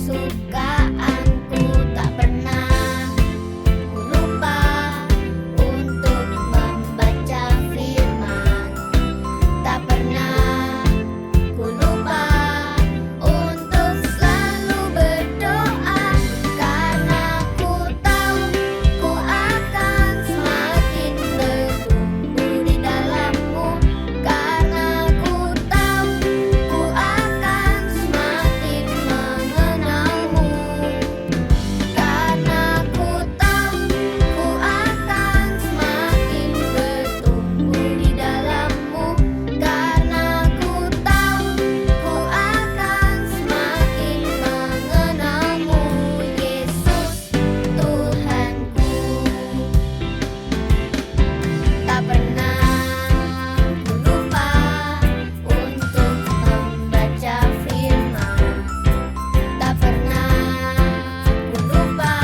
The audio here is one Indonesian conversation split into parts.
kesukaanku tak pernah ku lupa untuk membaca firman. Tak pernah ku lupa untuk selalu berdoa, karena ku tahu ku akan semakin bertumbuh di dalam-Mu. Karena ku tahu ku akan semakin mengenal-Mu. Karena ku tahu ku akan semakin bertumbuh di dalam-Mu. Karena ku tahu ku akan semakin mengenal-Mu, Yesus Tuhanku. Tak pernah ku lupa untuk membaca firman. Tak pernah ku lupa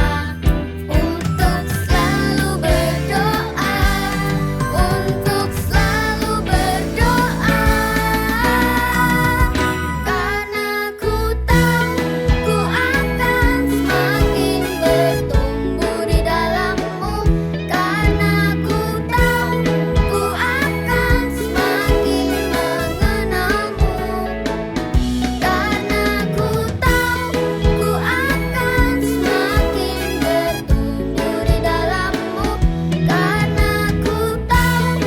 untuk selalu berdoa, untuk selalu berdoa. Karena ku tahu ku akan semakin bertumbuh di dalam-Mu. Karena ku tahu ku akan semakin mengenal-Mu. Karena ku tahu ku akan semakin bertumbuh di dalam-Mu. Karena ku tahu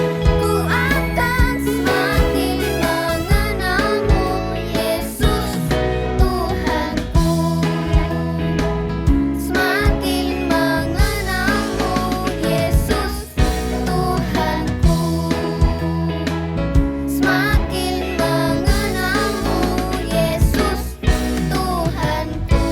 ku akan semakin mengenal-Mu, Yesus Tuhanku. Semakin mengenal-Mu, Yesus Tuhanku. Semakin mengenal-Mu, Yesus Tuhanku.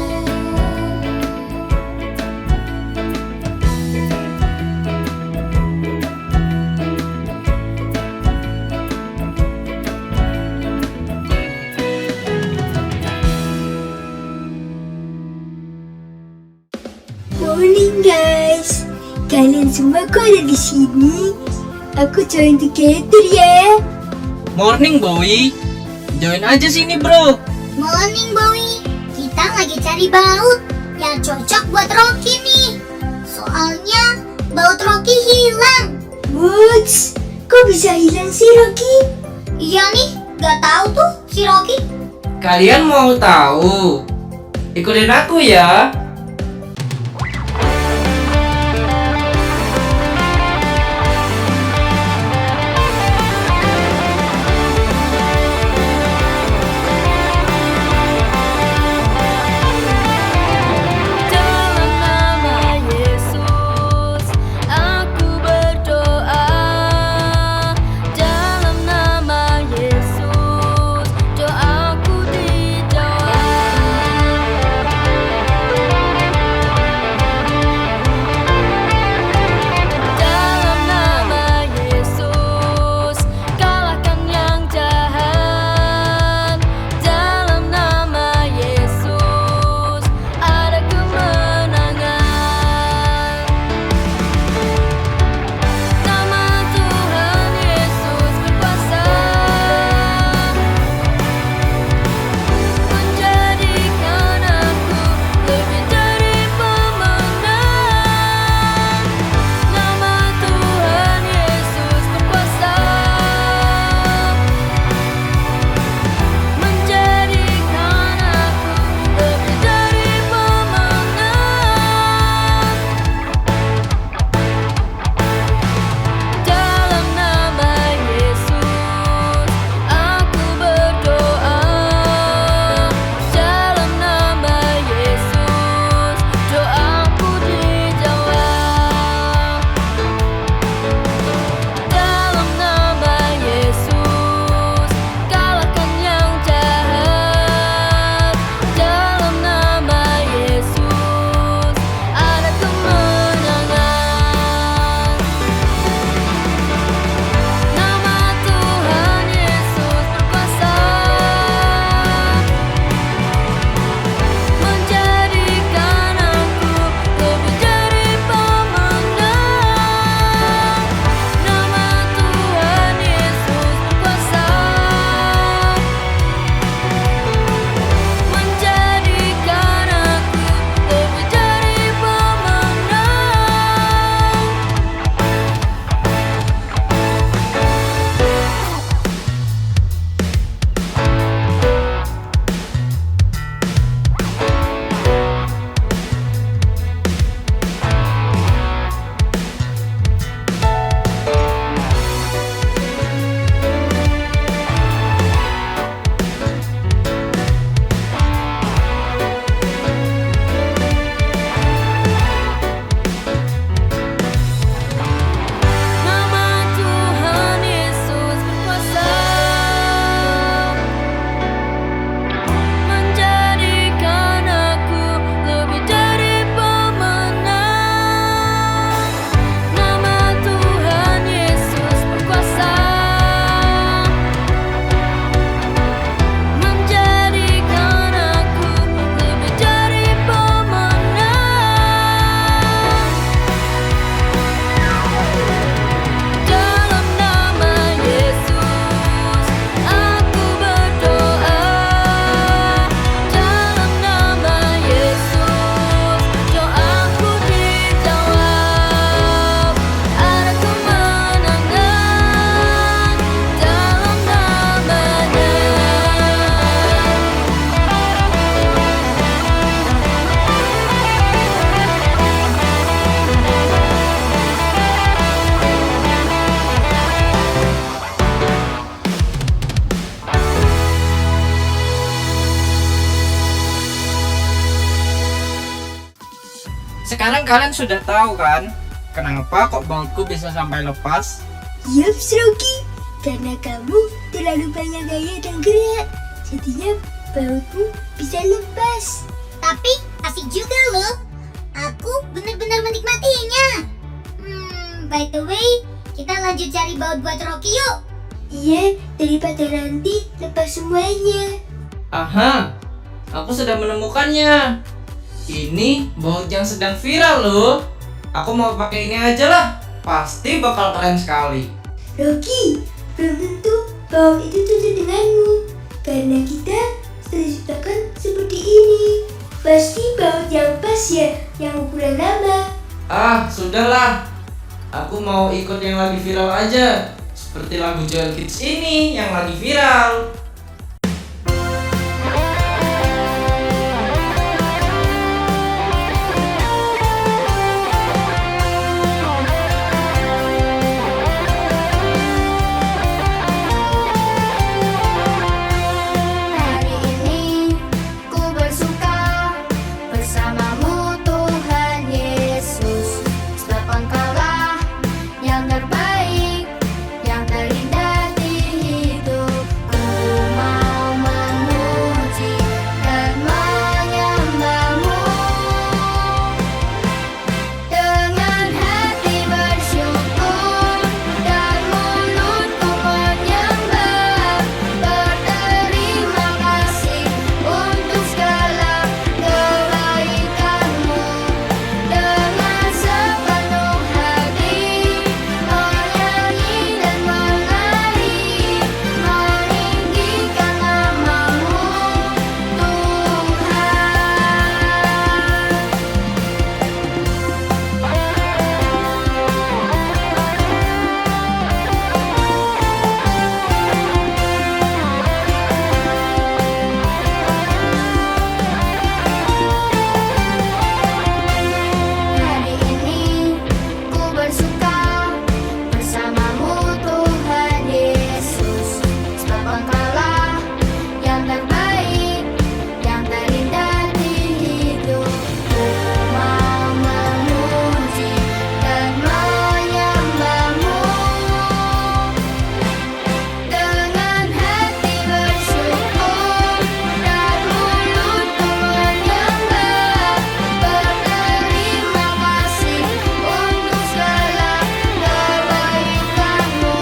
Morning guys, kalian semua kok ada di sini? Aku join together ya. Morning Bowie, join aja sini bro. Morning Bowie, kita lagi cari baut yang cocok buat Rocky nih. Soalnya baut Rocky hilang. What's? Kok bisa hilang sih Rocky? Iya nih, gak tahu tuh si Rocky. Kalian mau tahu? Ikutin aku ya. Dalam nama Yesus, aku berdoa. Dalam nama Yesus, doaku dijawab. Sekarang kalian sudah tahu kan kenapa kok bautku bisa sampai lepas? Yup, Rocky. Karena kamu terlalu banyak gaya dan gerak. Jadinya bautmu bisa lepas. Tapi asik juga loh. Aku benar-benar menikmatinya. By the way, kita lanjut cari baut buat Rocky yuk. Iya, daripada nanti lepas semuanya. Aha, aku sudah menemukannya. Ini baut yang sedang viral loh. Aku mau pakai ini aja lah. Pasti bakal keren sekali. Rocky, belum tentu baut itu cocok denganmu. Karena kita sudah diciptakan seperti ini. Pasti baut yang pas ya, yang ukuran lama. Ah, sudahlah. Aku mau ikut yang lagi viral aja. Seperti lagu Joel Kids ini yang lagi viral. Hari ini ku bersuka bersamamu Tuhan Yesus. Sebab Engkaulah yang terbaik, yang terindah di hidupku. Mau memuji dan menyembahmu dengan hati bersyukur dan mulutku menyembah. Berterima kasih untuk segala kebaikanmu. Dengan sepenuh hati menyanyi dan menari, meninggikan namamu Hari ini ku bersuka bersamamu Tuhan Yesus. Sebab Engkaulah yang terbaik, yang terindah di hidupku. Mau memuji dan menyembahmu dengan hati bersyukur dan mulutku menyembah. Berterima kasih untuk segala kebaikanmu.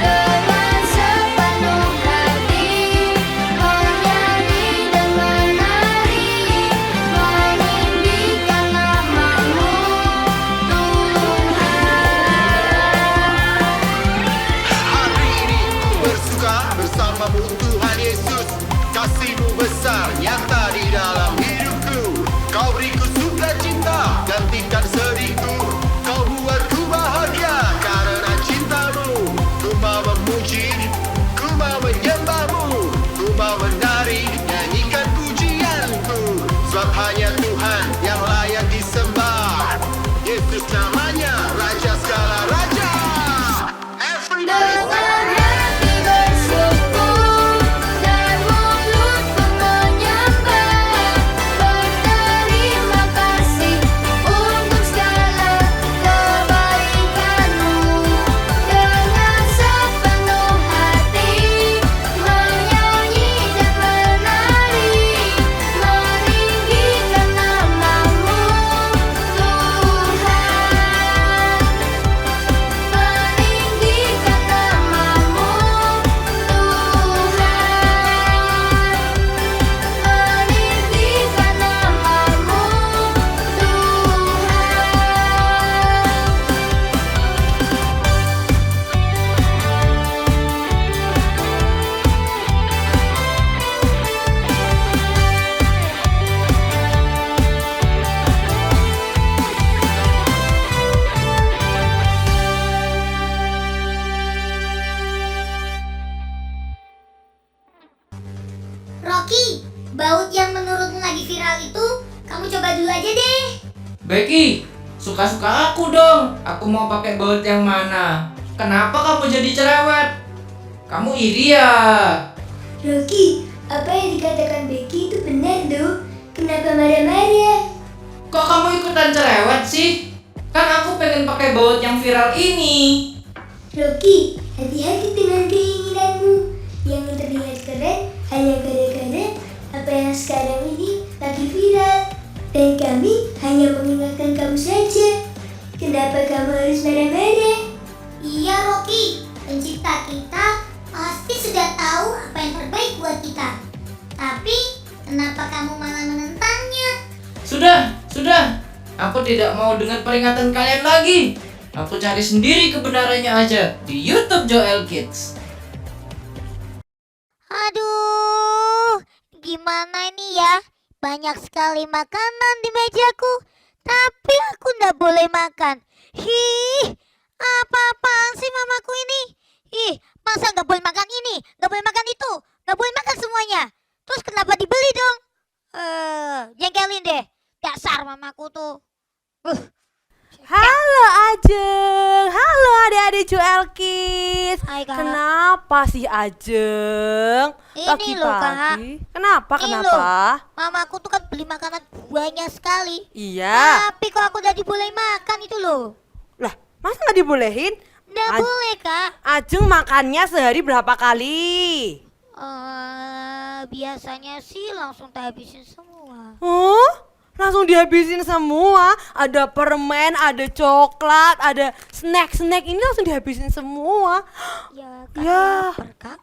Dengan sepenuh hati menyanyi dan menari, meninggikan namamu Hari ini ku bersuka bersamamu Tuhan Yesus. Kasih-Mu besar nyata di dalam hidupku. Kau beriku sukacita, gantikan sedihku. Kau buatku bahagia karena cinta-Mu. Ku mau memuji, ku mau menyembah-Mu. Ku mau menari, nyanyikan pujianku. Sebab hanya Tuhan yang layak disembah. Yesus namanya, Raja segala raja. Everybody Dengan hati bersyukur dan mulutku menyembah. Berterima kasih untuk segala kebaikanmu. Dengan sepenuh hati menyanyi dan menari, meninggikan namamu Rocky, baut yang menurutmu lagi viral itu, kamu coba dulu aja deh. Becky, suka-suka aku dong. Aku mau pakai baut yang mana? Kenapa kamu jadi cerewet? Kamu iri ya? Rocky, apa yang dikatakan Becky itu benar tuh. Kenapa marah-marah? Kok kamu ikutan cerewet sih? Kan aku pengen pakai baut yang viral ini. Rocky, hati-hati dengan keinginanmu. Yang terlihat keren hanya gara-gara apa yang sekarang ini lagi viral. Dan kami hanya mengingatkan kamu saja. Kenapa kamu harus marah-marah? Iya Rocky, pencipta kita pasti sudah tahu apa yang terbaik buat kita. Tapi kenapa kamu malah menentangnya? Sudah. Aku tidak mau dengar peringatan kalian lagi. Aku cari sendiri kebenarannya aja di YouTube Joel Kids. Aduh, gimana ini ya? Banyak sekali makanan di mejaku, tapi aku nggak boleh makan. Hih, apa-apaan sih mamaku ini? Ih, masa nggak boleh makan ini, nggak boleh makan itu, nggak boleh makan semuanya. Terus kenapa dibeli dong? Jengkelin deh, dasar mamaku tuh. Halo Ajeng, halo adik-adik Joel Kids. Hai, Kak. Kenapa sih Ajeng? Ini loh, Kak. Pagi-pagi. Kenapa? Ini Kenapa? loh, mamaku tuh kan beli makanan banyak sekali. Iya. Tapi kok aku udah dibolehin makan itu loh. Lah, masa nggak dibolehin? Nggak Aj- boleh kak. Ajeng makannya sehari berapa kali? Biasanya sih langsung tak habisin semua. Oh, langsung dihabisin semua. Ada permen, ada coklat, ada snack-snack. Ini langsung dihabisin semua. Ya kak, Ya. lapar kak.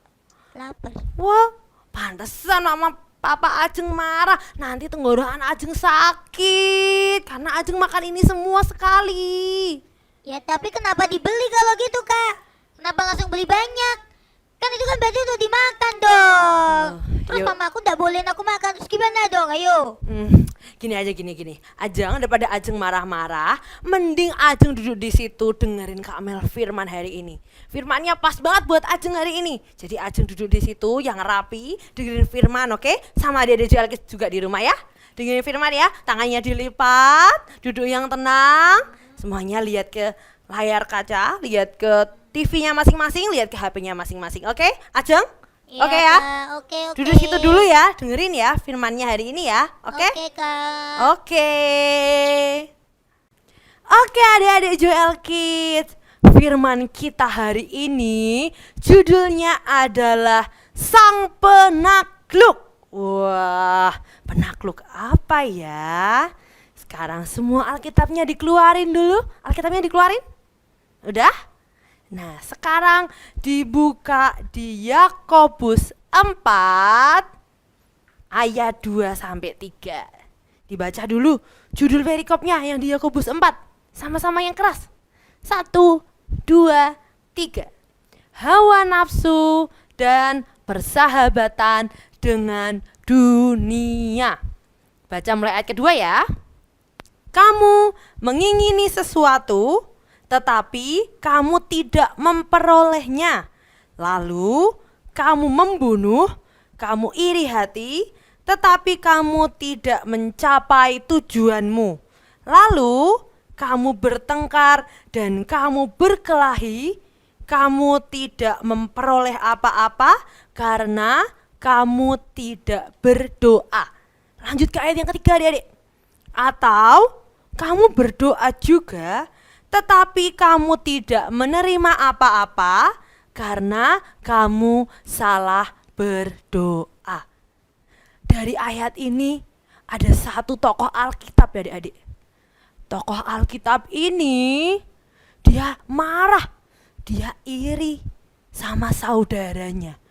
Lapar. Wah, pantesan mama papa Ajeng marah. Nanti tenggorokan Ajeng sakit karena Ajeng makan ini semua sekali. Ya tapi kenapa dibeli kalau gitu kak? Kenapa langsung beli banyak? Kan itu kan berarti udah dimakan dong. Terus yuk. mamaku nggak bolehin aku makan. Terus gimana dong? Ayo. Gini aja gini. Ajeng daripada Ajeng marah-marah, mending Ajeng duduk di situ dengerin Kak Mel firman hari ini. Firmannya pas banget buat Ajeng hari ini. Jadi Ajeng duduk di situ yang rapi, dengerin firman, oke? Sama adik-adik Joel Kids juga di rumah ya. Dengerin firman ya, tangannya dilipat, duduk yang tenang. Semuanya lihat ke layar kaca, lihat ke TV-nya masing-masing, lihat ke HP-nya masing-masing. Oke? Ajeng? Iya, Oke ya? Kak. Oke. Duduk situ dulu ya, dengerin ya firmannya hari ini ya. Oke? Oke kak. Oke. Oke adik-adik Joel Kids. Firman kita hari ini judulnya adalah Sang Penakluk. Wah, penakluk apa ya? Sekarang semua Alkitabnya dikeluarin dulu. Alkitabnya dikeluarin? Udah? Nah, sekarang dibuka di Yakobus 4 ayat 2 sampai 3. Dibaca dulu judul perikopnya yang di Yakobus 4. Sama-sama yang keras. 1, 2, 3. Hawa nafsu dan persahabatan dengan dunia. Baca mulai ayat kedua ya. Kamu mengingini sesuatu tetapi kamu tidak memperolehnya. Lalu kamu membunuh, kamu iri hati, tetapi kamu tidak mencapai tujuanmu. Lalu kamu bertengkar dan kamu berkelahi, kamu tidak memperoleh apa-apa karena kamu tidak berdoa. Lanjut ke ayat yang ketiga adik-adik. Atau kamu berdoa juga, tetapi kamu tidak menerima apa-apa karena kamu salah berdoa. Dari ayat ini ada satu tokoh Alkitab ya adik-adik. Tokoh Alkitab ini dia marah, dia iri sama saudaranya.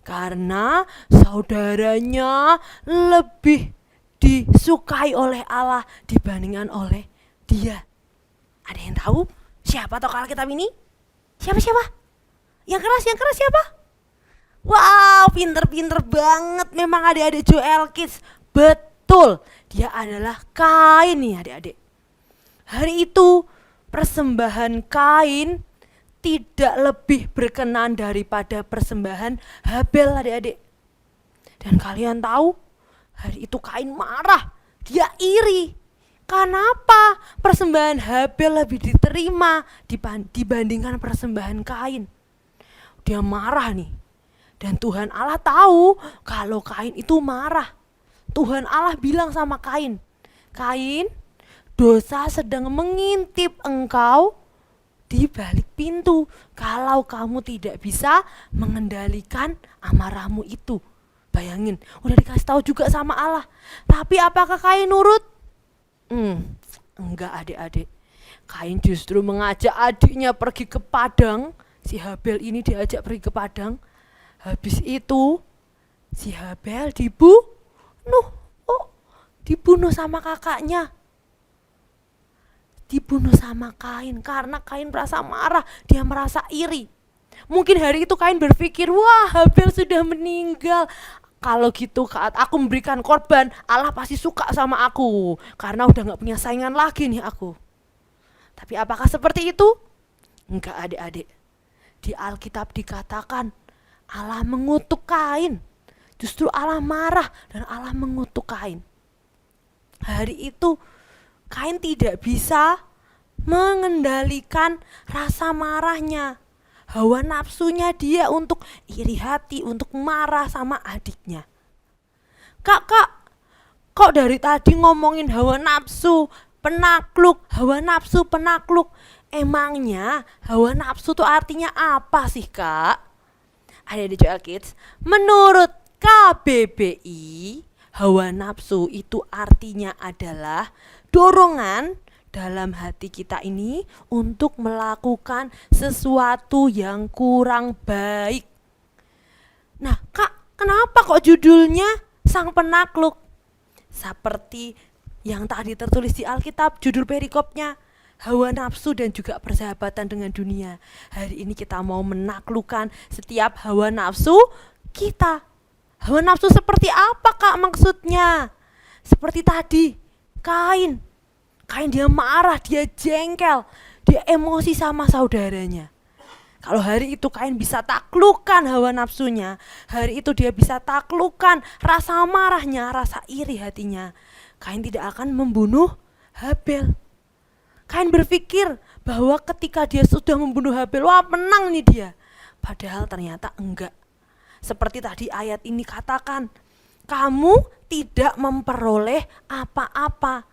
Karena saudaranya lebih disukai oleh Allah dibandingkan oleh dia. Ada yang tahu siapa tokoh Alkitab ini? Siapa? Yang keras siapa? Wow, pinter banget memang adik-adik Joel Kids. Betul, dia adalah Kain nih adik-adik. Hari itu persembahan Kain tidak lebih berkenan daripada persembahan Habel adik-adik. Dan kalian tahu, hari itu Kain marah, dia iri. Kenapa persembahan Habel lebih diterima dibandingkan persembahan Kain? Dia marah nih. Dan Tuhan Allah tahu kalau Kain itu marah. Tuhan Allah bilang sama Kain, Kain, Dosa sedang mengintip engkau di balik pintu kalau kamu tidak bisa mengendalikan amarahmu itu. Bayangin, udah dikasih tahu juga sama Allah. Tapi apakah Kain nurut? Enggak adik-adik. Kain justru mengajak adiknya pergi ke padang. Si Habel ini diajak pergi ke padang. Habis itu si Habel dibunuh sama kakaknya. Dibunuh sama Kain karena Kain merasa marah, dia merasa iri. Mungkin hari itu Kain berpikir, wah Habel sudah meninggal. Kalau gitu saat aku memberikan korban, Allah pasti suka sama aku karena udah gak punya saingan lagi nih aku. Tapi apakah seperti itu? Enggak adik-adik. Di Alkitab dikatakan Allah mengutuk Kain. Justru Allah marah dan Allah mengutuk Kain. Hari itu Kain tidak bisa mengendalikan rasa marahnya. Hawa nafsunya dia untuk iri hati, untuk marah sama adiknya. Kak, kok dari tadi ngomongin hawa nafsu, hawa nafsu penakluk. Emangnya hawa nafsu itu artinya apa sih kak? Ada di Joel Kids. Menurut KBBI, hawa nafsu itu artinya adalah dorongan dalam hati kita ini untuk melakukan sesuatu yang kurang baik. Nah kak, kenapa kok judulnya Sang Penakluk? Seperti yang tadi tertulis di Alkitab, judul perikopnya hawa nafsu dan juga persahabatan dengan dunia. Hari ini kita mau menaklukkan setiap hawa nafsu kita. Hawa nafsu seperti apa kak maksudnya? Seperti tadi, Kain dia marah, dia jengkel, dia emosi sama saudaranya. Kalau hari itu Kain bisa taklukkan hawa nafsunya, hari itu dia bisa taklukkan rasa marahnya, rasa iri hatinya, Kain tidak akan membunuh Habel. Kain berpikir bahwa ketika dia sudah membunuh Habel, wah menang nih dia. Padahal ternyata enggak. Seperti tadi ayat ini katakan, kamu tidak memperoleh apa-apa.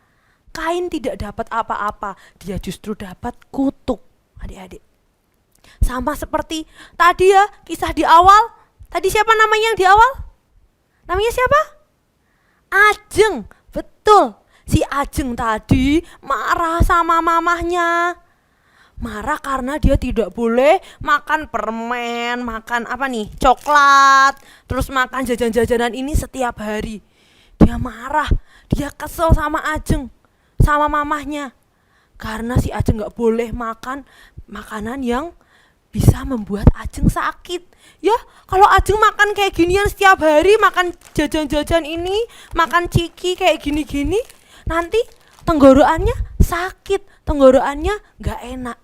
Kain tidak dapat apa-apa, dia justru dapat kutuk, adik-adik. Sama seperti tadi ya, kisah di awal. Tadi siapa namanya yang di awal? Namanya siapa? Ajeng, betul. Si Ajeng tadi marah sama mamahnya. Marah karena dia tidak boleh makan permen, makan coklat, terus makan jajan-jajanan ini setiap hari. Dia marah, dia kesel sama Ajeng, sama mamahnya, karena si Ajeng gak boleh makan makanan yang bisa membuat Ajeng sakit. Ya kalau Ajeng makan kayak ginian setiap hari, makan jajan-jajan ini, makan ciki kayak gini-gini, nanti tenggorokannya sakit, tenggorokannya gak enak.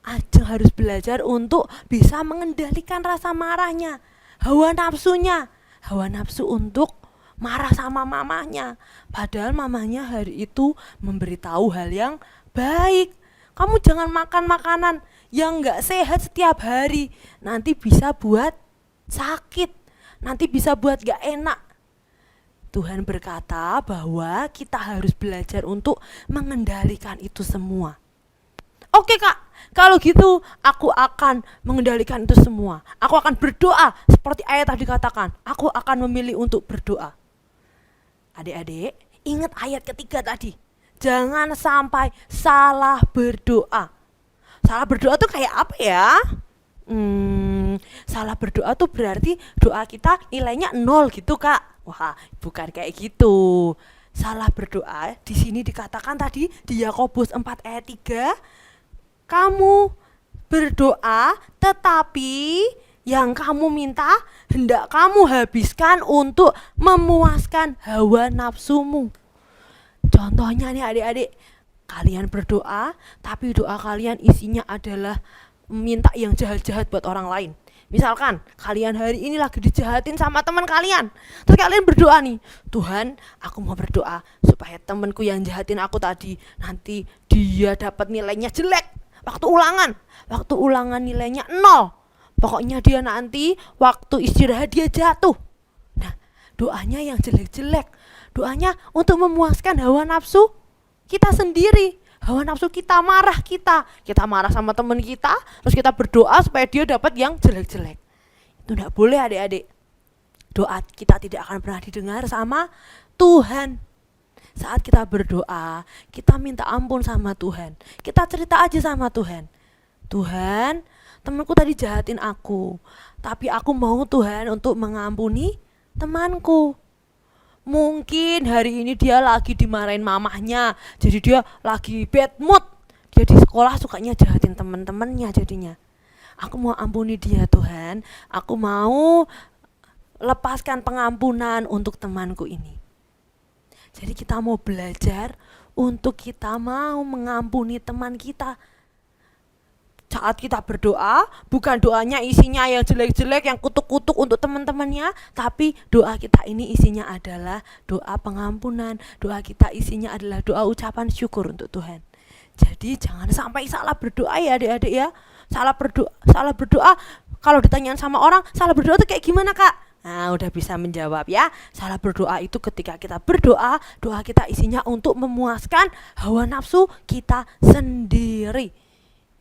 Ajeng harus belajar untuk bisa mengendalikan rasa marahnya, hawa nafsunya, hawa nafsu untuk marah sama mamahnya. Padahal mamahnya hari itu memberitahu hal yang baik. Kamu jangan makan makanan yang gak sehat setiap hari, nanti bisa buat sakit, nanti bisa buat gak enak. Tuhan berkata bahwa kita harus belajar untuk mengendalikan itu semua. Oke kak, kalau gitu aku akan mengendalikan itu semua. Aku akan berdoa seperti ayat tadi katakan. Aku akan memilih untuk berdoa. Adik-adik, ingat ayat ketiga tadi. Jangan sampai salah berdoa. Salah berdoa tuh kayak apa ya? Salah berdoa tuh berarti doa kita nilainya 0 gitu kak. Wah, bukan kayak gitu. Salah berdoa di sini dikatakan tadi di Yakobus 4 ayat 3. Kamu berdoa tetapi yang kamu minta hendak kamu habiskan untuk memuaskan hawa nafsumu. Contohnya nih adik-adik, kalian berdoa tapi doa kalian isinya adalah minta yang jahat-jahat buat orang lain. Misalkan kalian hari ini lagi dijahatin sama teman kalian, terus kalian berdoa nih, Tuhan aku mau berdoa supaya temanku yang jahatin aku tadi nanti dia dapat nilainya jelek waktu ulangan nilainya 0. Pokoknya dia nanti waktu istirahat dia jatuh. Nah, doanya yang jelek-jelek, doanya untuk memuaskan hawa nafsu kita sendiri. Hawa nafsu kita, marah kita marah sama teman kita, terus kita berdoa supaya dia dapat yang jelek-jelek. Itu tidak boleh adik-adik. Doa kita tidak akan pernah didengar sama Tuhan. Saat kita berdoa, kita minta ampun sama Tuhan. Kita cerita aja sama Tuhan. Tuhan, temanku tadi jahatin aku, tapi aku mau Tuhan untuk mengampuni temanku. Mungkin hari ini dia lagi dimarahin mamahnya, jadi dia lagi bad mood. Dia di sekolah sukanya jahatin teman-temannya jadinya. Aku mau ampuni dia Tuhan, aku mau lepaskan pengampunan untuk temanku ini. Jadi kita mau belajar untuk kita mau mengampuni teman kita. Saat kita berdoa, bukan doanya isinya yang jelek-jelek, yang kutuk-kutuk untuk teman-temannya, tapi doa kita ini isinya adalah doa pengampunan. Doa kita isinya adalah doa ucapan syukur untuk Tuhan. Jadi jangan sampai salah berdoa ya adik-adik ya. Salah berdoa kalau ditanyain sama orang, salah berdoa itu kayak gimana kak? Nah udah bisa menjawab ya. Salah berdoa itu ketika kita berdoa, doa kita isinya untuk memuaskan hawa nafsu kita sendiri.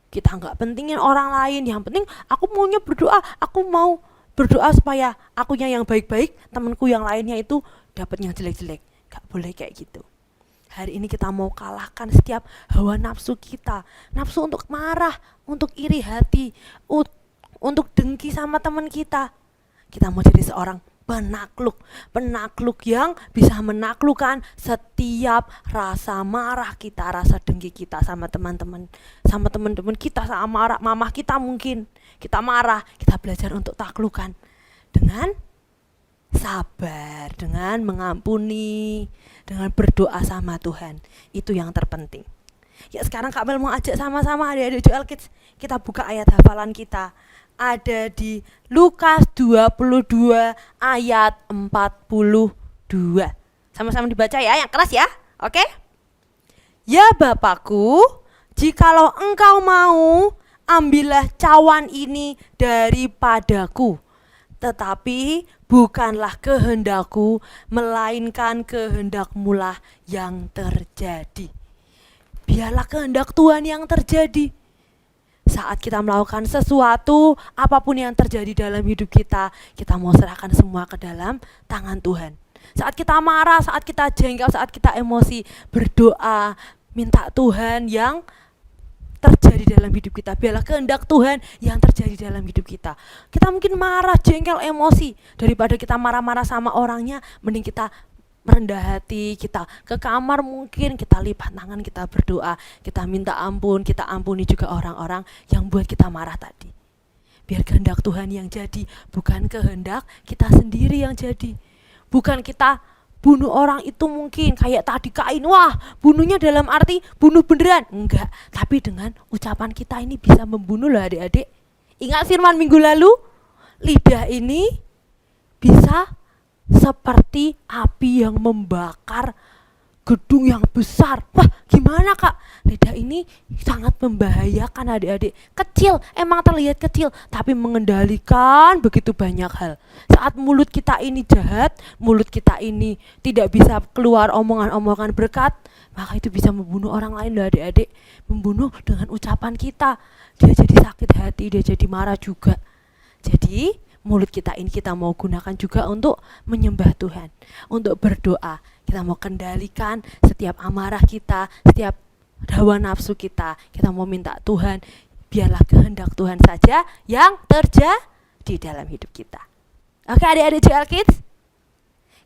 Kita nggak pentingin orang lain, yang penting aku maunya berdoa, aku mau berdoa supaya akunya yang baik-baik, temanku yang lainnya itu dapat yang jelek-jelek. Gak boleh kayak gitu. Hari ini kita mau kalahkan setiap hawa nafsu kita, nafsu untuk marah, untuk iri hati, untuk dengki sama teman kita. Kita mau jadi seorang penakluk yang bisa menaklukkan setiap rasa marah kita, rasa dengki kita sama teman-teman kita, sama marah, mamah kita mungkin. Kita marah, kita belajar untuk taklukan dengan sabar, dengan mengampuni, dengan berdoa sama Tuhan. Itu yang terpenting. Ya sekarang Kak Mel mau ajak sama-sama adik-adik Joel Kids, kita buka ayat hafalan kita. Ada di Lukas 22 ayat 42. Sama-sama dibaca ya, yang keras ya. Oke? Ya Bapakku, jikalau engkau mau, ambillah cawan ini daripadaku. Tetapi bukanlah kehendakku, melainkan kehendakmulah yang terjadi. Biarlah kehendak Tuhan yang terjadi. Saat kita melakukan sesuatu, apapun yang terjadi dalam hidup kita mau serahkan semua ke dalam tangan Tuhan. Saat kita marah, saat kita jengkel, saat kita emosi, berdoa, minta Tuhan yang terjadi dalam hidup kita. Biarlah kehendak Tuhan yang terjadi dalam hidup kita. Kita mungkin marah, jengkel, emosi. Daripada kita marah-marah sama orangnya, mending kita merendah hati, kita ke kamar mungkin, kita lipat tangan, kita berdoa, kita minta ampun, kita ampuni juga orang-orang yang buat kita marah tadi. Biar kehendak Tuhan yang jadi, bukan kehendak kita sendiri yang jadi. Bukan kita bunuh orang itu mungkin kayak tadi Kain, wah bunuhnya dalam arti bunuh beneran, enggak. Tapi dengan ucapan kita ini bisa membunuh loh adik-adik. Ingat firman minggu lalu, lidah ini bisa seperti api yang membakar gedung yang besar. Wah gimana kak? Lidah ini sangat membahayakan adik-adik. Kecil, emang terlihat kecil, tapi mengendalikan begitu banyak hal. Saat mulut kita ini jahat, mulut kita ini tidak bisa keluar omongan-omongan berkat, maka itu bisa membunuh orang lain loh adik-adik. Membunuh dengan ucapan kita. Dia jadi sakit hati, dia jadi marah juga. Jadi mulut kita ini kita mau gunakan juga untuk menyembah Tuhan, untuk berdoa. Kita mau kendalikan setiap amarah kita, setiap hawa nafsu kita. Kita mau minta Tuhan, biarlah kehendak Tuhan saja yang terjadi dalam hidup kita. Oke adik-adik JL Kids,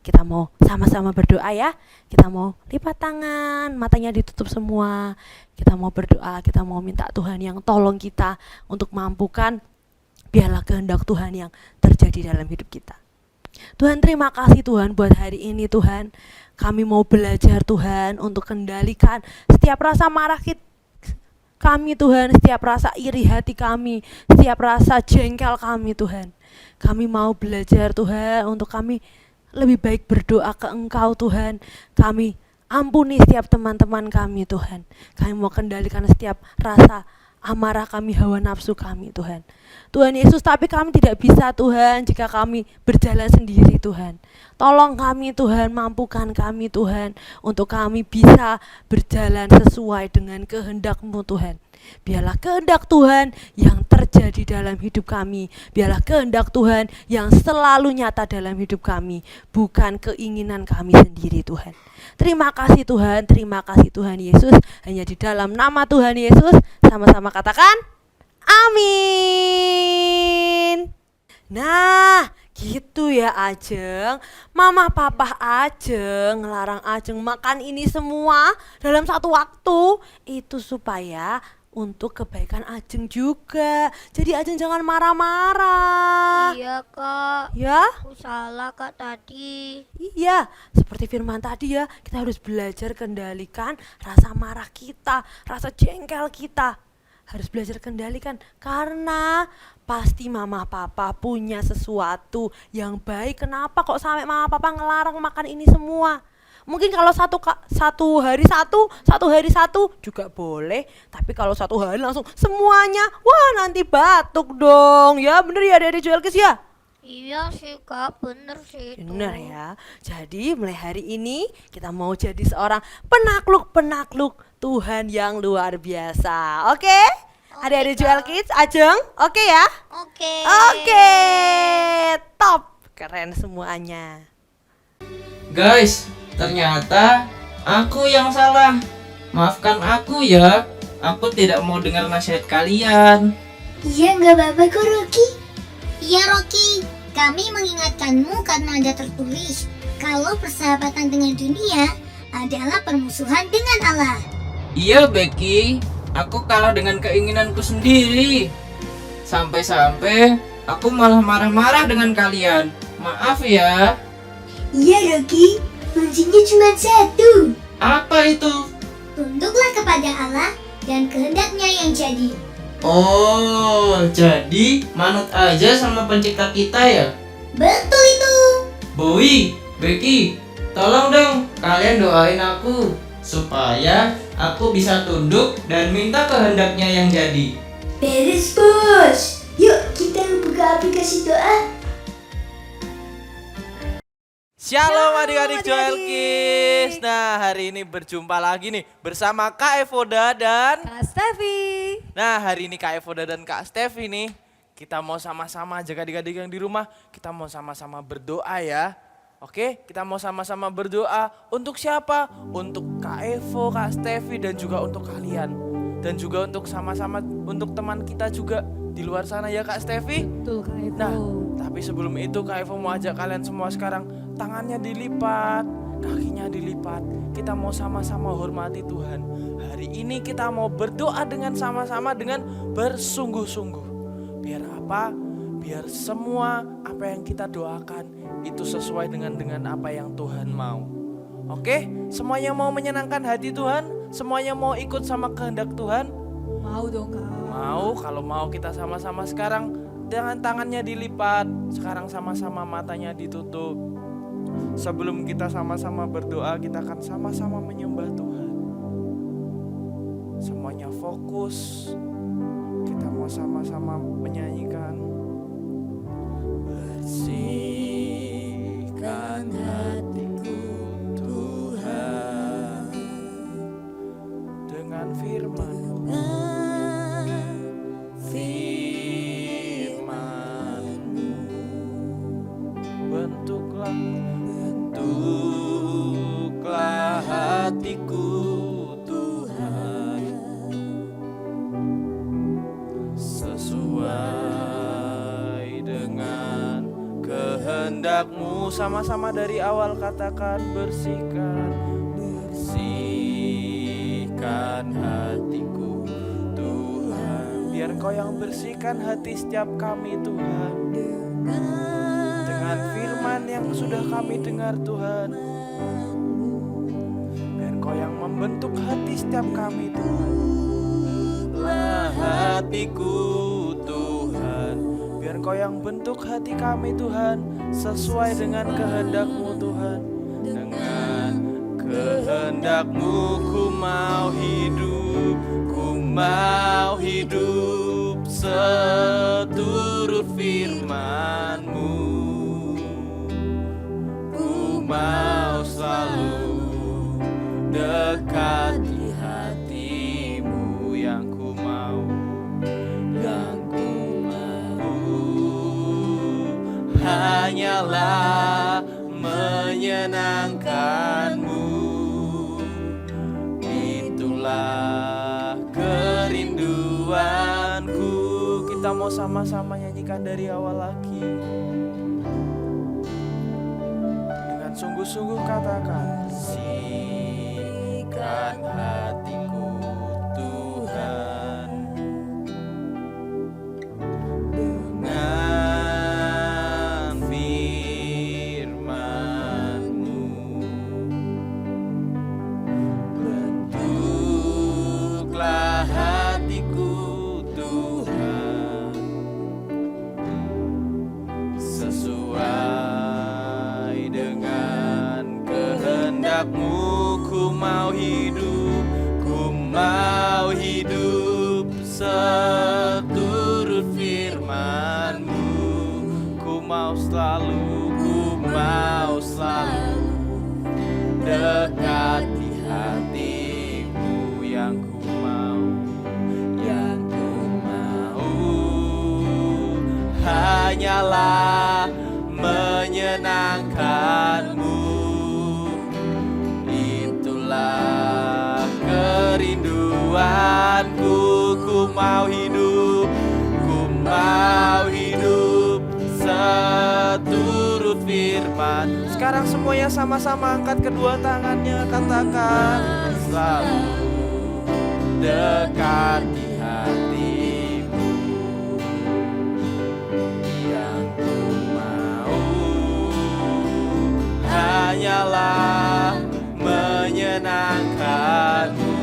kita mau sama-sama berdoa ya. Kita mau lipat tangan, matanya ditutup semua. Kita mau berdoa, kita mau minta Tuhan yang tolong kita untuk mampukan. Biarlah kehendak Tuhan yang terjadi dalam hidup kita. Tuhan terima kasih Tuhan buat hari ini Tuhan. Kami mau belajar Tuhan untuk kendalikan setiap rasa marah kami Tuhan, setiap rasa iri hati kami, setiap rasa jengkel kami Tuhan. Kami mau belajar Tuhan untuk kami lebih baik berdoa ke Engkau Tuhan. Kami ampuni setiap teman-teman kami Tuhan. Kami mau kendalikan setiap rasa amarah kami, hawa nafsu kami Tuhan. Tuhan Yesus, tapi kami tidak bisa Tuhan jika kami berjalan sendiri Tuhan. Tolong kami Tuhan, mampukan kami Tuhan untuk kami bisa berjalan sesuai dengan kehendak-Mu Tuhan. Biarlah kehendak Tuhan yang terjadi dalam hidup kami. Biarlah kehendak Tuhan yang selalu nyata dalam hidup kami, bukan keinginan kami sendiri Tuhan. Terima kasih Tuhan Yesus. Hanya di dalam nama Tuhan Yesus sama-sama katakan amin. Nah, gitu ya Ajeng. Mama papa Ajeng ngelarang Ajeng makan ini semua dalam satu waktu. Itu supaya untuk kebaikan Ajeng juga. Jadi Ajeng jangan marah-marah. Iya kak, Ya? aku salah kak tadi. Iya, seperti firman tadi ya, kita harus belajar kendalikan rasa marah kita, rasa jengkel kita. Harus belajar kendalikan karena pasti mama papa punya sesuatu yang baik. Kenapa kok sampai mama papa ngelarang makan ini semua? Mungkin kalau satu hari satu juga boleh, tapi kalau satu hari langsung semuanya, wah nanti batuk dong. Ya bener ya Adik-adik Joelkis ya? Iya sih kak, bener sih itu. Benar ya. Jadi mulai hari ini kita mau jadi seorang penakluk Tuhan yang luar biasa. Oke? Adik-adik Joelkis, Ajeng, oke ya? Oke. Oke, top, keren semuanya. Guys, ternyata aku yang salah. Maafkan aku ya. Aku tidak mau dengar nasihat kalian. Iya, nggak apa-apa kok, Rocky. Iya Rocky, kami mengingatkanmu karena ada tertulis kalau persahabatan dengan dunia adalah permusuhan dengan Allah. Iya Becky, aku kalah dengan keinginanku sendiri. Sampai-sampai aku malah marah-marah dengan kalian. Maaf ya. Iya, Rocky. Kuncinya cuma satu. Apa itu? Tunduklah kepada Allah dan kehendaknya yang jadi. Oh, jadi manut aja sama pencipta kita ya? Betul itu. Bowie, Becky, tolong dong kalian doain aku supaya aku bisa tunduk dan minta kehendaknya yang jadi. Beres, Bos. Yuk, kita buka aplikasi doa. Shalom adik-adik adik-adik. Joelkis. Nah, hari ini berjumpa lagi nih bersama Kak Evoda dan Kak Stevi. Nah, hari ini Kak Evoda dan Kak Stevi nih kita mau sama-sama ajak adik-adik yang di rumah, kita mau sama-sama berdoa ya. Oke, kita mau sama-sama berdoa untuk siapa? Untuk Kak Evo, Kak Stevi dan juga untuk kalian. Dan juga untuk sama-sama untuk teman kita juga di luar sana ya Kak Stevi. Betul Kak Evo. Nah, tapi sebelum itu Kak Evo mau ajak kalian semua sekarang tangannya dilipat, kakinya dilipat. Kita mau sama-sama hormati Tuhan. Hari ini kita mau berdoa dengan sama-sama dengan bersungguh-sungguh. Biar apa? Biar semua apa yang kita doakan itu sesuai dengan apa yang Tuhan mau. Oke? Semuanya mau menyenangkan hati Tuhan? Semuanya mau ikut sama kehendak Tuhan? Mau dong Kak. Mau, kalau mau kita sama-sama sekarang dengan tangannya dilipat, sekarang sama-sama matanya ditutup. Sebelum kita sama-sama berdoa, kita akan sama-sama menyembah Tuhan. Semuanya fokus. Kita mau sama-sama menyanyikan. Bersihkan hatiku Tuhan dengan firman. Bentuklah hatiku Tuhan sesuai dengan kehendak-Mu. Sama-sama dari awal katakan bersihkan hatiku Tuhan. Biar Engkau yang bersihkan hati setiap kami Tuhan, dengan firman yang sudah kami dengar Tuhan. Biar Kau yang membentuk hati setiap kami Tuhan. Lah hatiku Tuhan. Biar Kau yang bentuk hati kami Tuhan, sesuai dengan kehendak-Mu Tuhan. Dengan kehendak-Mu ku mau hidup, ku mau hidup seturut firman-Mu. Ku mau selalu dekat di hati-Mu. Yang ku mau hanyalah menyenangkan-Mu. Itulah kerinduanku. Kita mau sama-sama nyanyikan dari awal lagi. Dengan sungguh-sungguh katakan, sikan hatiku Tuhan dengan firman-Mu. Bentuklah hatiku Tuhan sesuai dengan kehendak-Mu. Ku mau hidup seturut firman-Mu. Ku mau selalu dekat di hati-Mu. Yang ku mau hanyalah menyenangkan-Mu. Itulah kerinduanku. Ku mau hidup seturut firman. Sekarang semuanya sama-sama angkat kedua tangannya, katakan, selalu dekat di hati-Mu. Yang ku mau hanyalah menyenangkan-Mu.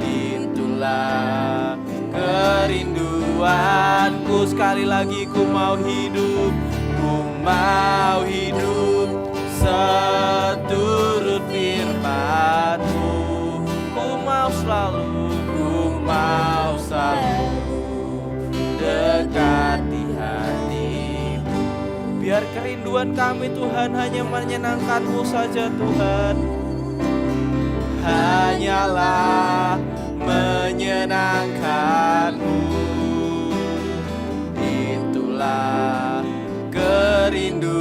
Itulah kerinduanku. Sekali lagi, ku mau hidup seturut firman-Mu. Ku mau selalu dekat di hati-Mu. Biar kerinduan kami Tuhan hanya menyenangkan-Mu saja Tuhan. Hanyalah menyenangkan-Mu. Itulah kerinduanku.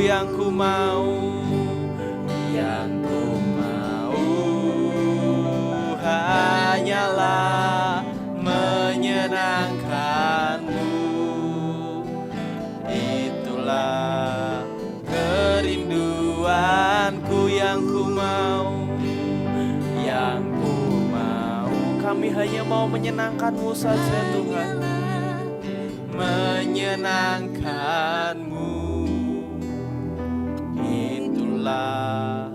Yang ku mau hanyalah menyenangkan-Mu. Itulah kerinduanku. Yang ku mau kami hanya mau menyenangkan-Mu saja Tuhan. Menyenangkan-Mu. Itulah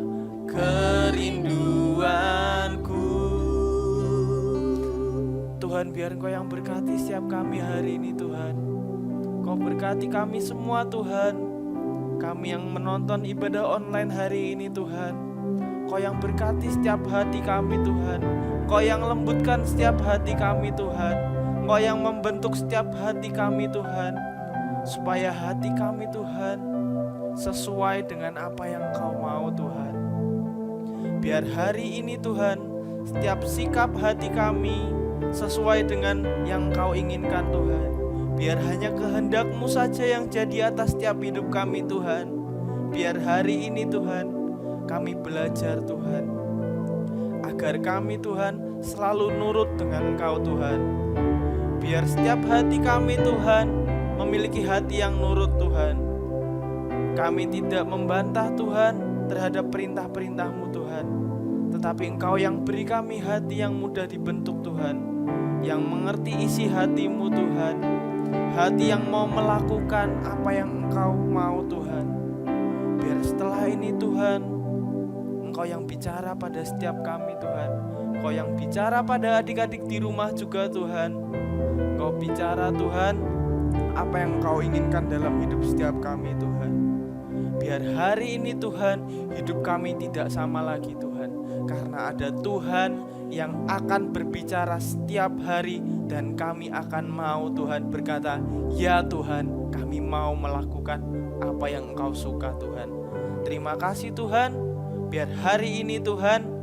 kerinduanku. Tuhan, biar Engkau yang berkati setiap kami hari ini Tuhan. Kau berkati kami semua Tuhan. Kami yang menonton ibadah online hari ini Tuhan. Kau yang berkati setiap hati kami Tuhan. Kau yang lembutkan setiap hati kami Tuhan. Kau yang membentuk setiap hati kami Tuhan. Supaya hati kami Tuhan sesuai dengan apa yang Kau mau Tuhan. Biar hari ini Tuhan, setiap sikap hati kami sesuai dengan yang Kau inginkan Tuhan. Biar hanya kehendak-Mu saja yang jadi atas setiap hidup kami Tuhan. Biar hari ini Tuhan, kami belajar Tuhan, agar kami Tuhan selalu nurut dengan Engkau Tuhan. Biar setiap hati kami Tuhan memiliki hati yang nurut Tuhan. Kami tidak membantah Tuhan terhadap perintah-perintah-Mu Tuhan. Tetapi Engkau yang beri kami hati yang mudah dibentuk Tuhan, yang mengerti isi hati-Mu Tuhan. Hati yang mau melakukan apa yang Engkau mau Tuhan. Biar setelah ini Tuhan, Engkau yang bicara pada setiap kami Tuhan. Engkau yang bicara pada adik-adik di rumah juga Tuhan. Engkau bicara Tuhan apa yang Engkau inginkan dalam hidup setiap kami Tuhan. Biar hari ini Tuhan, hidup kami tidak sama lagi Tuhan. karena ada Tuhan yang akan berbicara setiap hari, dan kami akan mau Tuhan berkata, ya Tuhan, kami mau melakukan apa yang Engkau suka Tuhan. Terima kasih Tuhan, biar hari ini Tuhan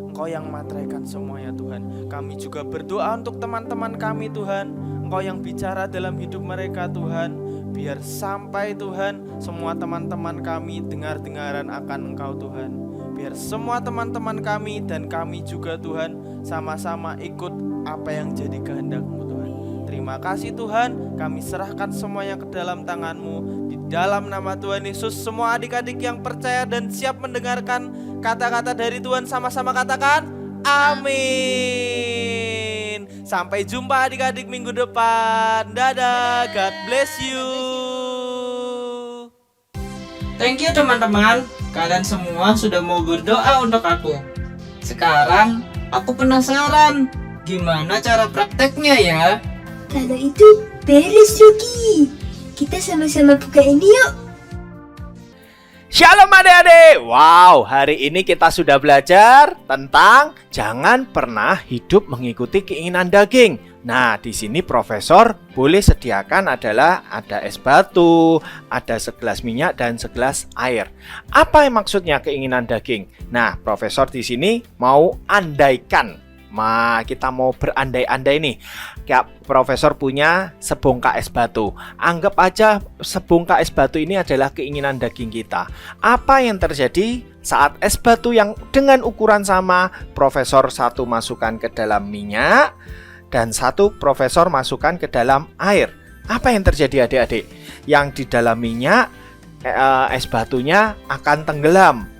Engkau yang materaikan semuanya Tuhan. Kami juga berdoa untuk teman-teman kami Tuhan, Engkau yang bicara dalam hidup mereka Tuhan, biar sampai Tuhan semua teman-teman kami dengar-dengaran akan Engkau Tuhan. Biar semua teman-teman kami dan kami juga Tuhan sama-sama ikut apa yang jadi kehendak-Mu Tuhan. Terima kasih Tuhan, kami serahkan semuanya ke dalam tangan-Mu. Di dalam nama Tuhan Yesus, semua adik-adik yang percaya dan siap mendengarkan kata-kata dari Tuhan sama-sama katakan amin. Sampai jumpa adik-adik minggu depan. Dadah, God bless you. Thank you teman-teman, kalian semua sudah mau berdoa untuk aku. Sekarang aku penasaran, gimana cara prakteknya ya? Kalau itu beres Yogi. Kita sama-sama buka ini yuk. Shalom adik-adik. Wow, hari ini kita sudah belajar tentang jangan pernah hidup mengikuti keinginan daging. Nah, di sini profesor boleh sediakan adalah ada es batu, ada segelas minyak dan segelas air. Apa yang maksudnya keinginan daging? Nah, profesor di sini mau andaikan. Kita mau berandai-andai nih. Kayak profesor punya sebongkah es batu. Anggap aja sebongkah es batu ini adalah keinginan daging kita. Apa yang terjadi saat es batu yang dengan ukuran sama, profesor satu masukkan ke dalam minyak dan satu profesor masukkan ke dalam air. Apa yang terjadi adik-adik? Yang di dalam minyak es batunya akan tenggelam.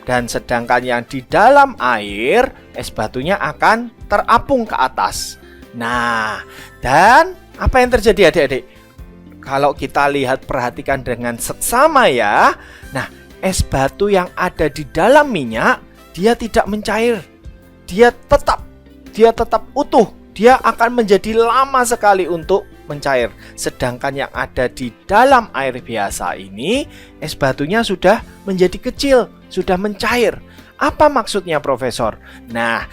Dan sedangkan yang di dalam air, es batunya akan terapung ke atas. Nah, dan apa yang terjadi adik-adik? Kalau kita lihat perhatikan dengan seksama ya. Nah, es batu yang ada di dalam minyak, dia tidak mencair. Dia tetap utuh. Dia akan menjadi lama sekali untuk mencair. Sedangkan yang ada di dalam air biasa ini, es batunya sudah menjadi kecil, sudah mencair. Apa maksudnya profesor? Nah,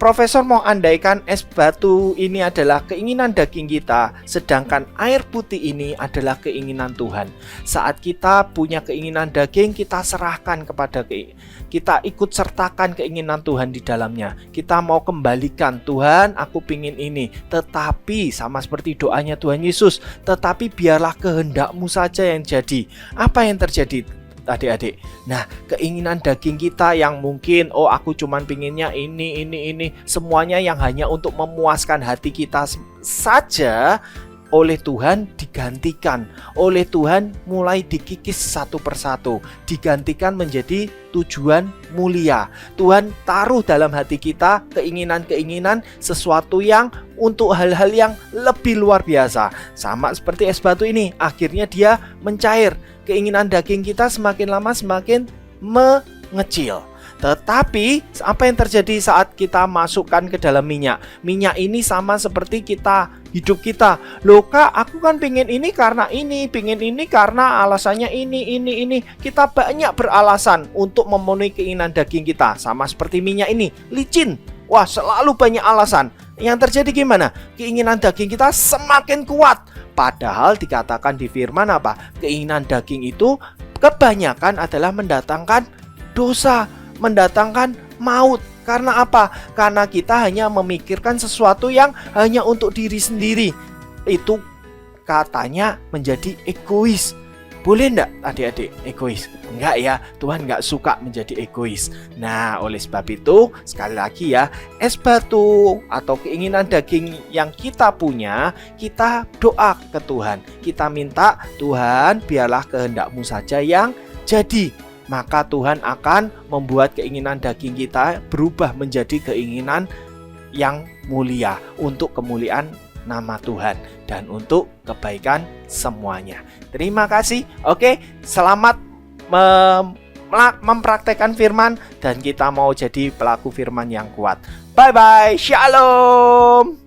profesor mau andaikan es batu ini adalah keinginan daging kita, sedangkan air putih ini adalah keinginan Tuhan. Saat kita punya keinginan daging, kita serahkan kepada kita ikut sertakan keinginan Tuhan di dalamnya. Kita mau kembalikan, Tuhan aku pingin ini. Tetapi sama seperti doanya Tuhan Yesus, tetapi biarlah kehendak-Mu saja yang jadi. Apa yang terjadi adik-adik? Nah, keinginan daging kita yang mungkin aku cuman pinginnya ini, semuanya yang hanya untuk memuaskan hati kita saja, oleh Tuhan digantikan, oleh Tuhan mulai dikikis satu persatu, digantikan menjadi tujuan mulia. Tuhan taruh dalam hati kita keinginan-keinginan sesuatu yang untuk hal-hal yang lebih luar biasa. Sama seperti es batu ini, akhirnya dia mencair. Keinginan daging kita semakin lama semakin mengecil. Tetapi apa yang terjadi saat kita masukkan ke dalam minyak? Minyak ini sama seperti hidup kita. Loh Kak, aku kan pingin ini karena ini, pingin ini karena alasannya ini. Kita banyak beralasan untuk memenuhi keinginan daging kita. Sama seperti minyak ini, licin. Wah, selalu banyak alasan. Yang terjadi gimana? Keinginan daging kita semakin kuat. Padahal dikatakan di firman apa? Keinginan daging itu kebanyakan adalah mendatangkan dosa, mendatangkan maut. Karena apa? Karena kita hanya memikirkan sesuatu yang hanya untuk diri sendiri. Itu katanya menjadi egois. Boleh enggak adik-adik egois? Enggak ya, Tuhan enggak suka menjadi egois. Nah, oleh sebab itu sekali lagi ya, es batu atau keinginan daging yang kita punya, kita doa ke Tuhan. Kita minta, Tuhan biarlah kehendak-Mu saja yang jadi. Maka Tuhan akan membuat keinginan daging kita berubah menjadi keinginan yang mulia untuk kemuliaan nama Tuhan dan untuk kebaikan semuanya. Terima kasih. Oke, selamat mempraktekkan firman dan kita mau jadi pelaku firman yang kuat. Bye-bye. Shalom.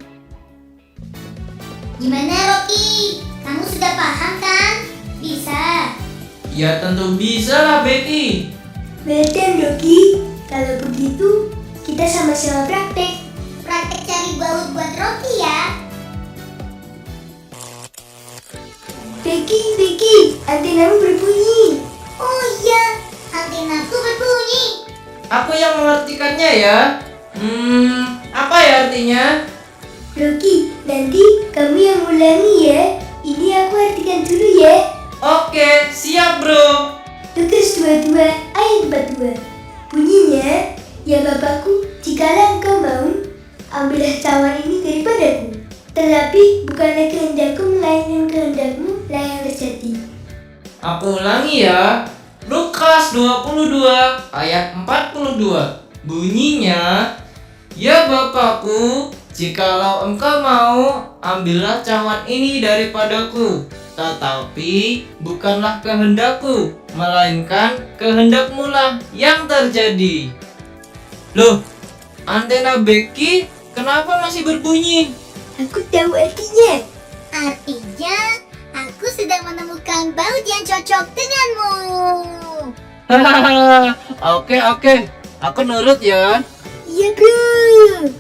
Gimana Rocky? Kamu sudah paham kan? Bisa. Ya tentu bisa lah Betty. Betul Yogi. Kalau Kalau begitu, kita sama-sama praktek. Praktek cari baut buat roti ya. Becky, antenamu berbunyi. Oh iya, antenaku berbunyi. Aku yang mengartikannya ya. Apa ya artinya? Rocky, nanti kamu yang ulangi ya. Ini aku artikan dulu ya. Oke, siap bro. Lukas 22 ayat 42. Bunyinya, ya Bapakku, jikalau engkau mau, ambillah cawan ini daripadaku. Tetapi bukanlah kehendakku melainkan kehendakmu lah yang terjadi. Aku ulangi ya. Lukas 22 ayat 42. Bunyinya, ya Bapakku, jikalau engkau mau, ambillah cawan ini daripadaku. Tetapi bukanlah kehendakku, melainkan kehendakmu lah yang terjadi. Loh, antena Becky kenapa masih berbunyi? Aku tahu artinya. Artinya, aku sedang menemukan baut yang cocok denganmu. Oke, aku nurut ya. Iya bro.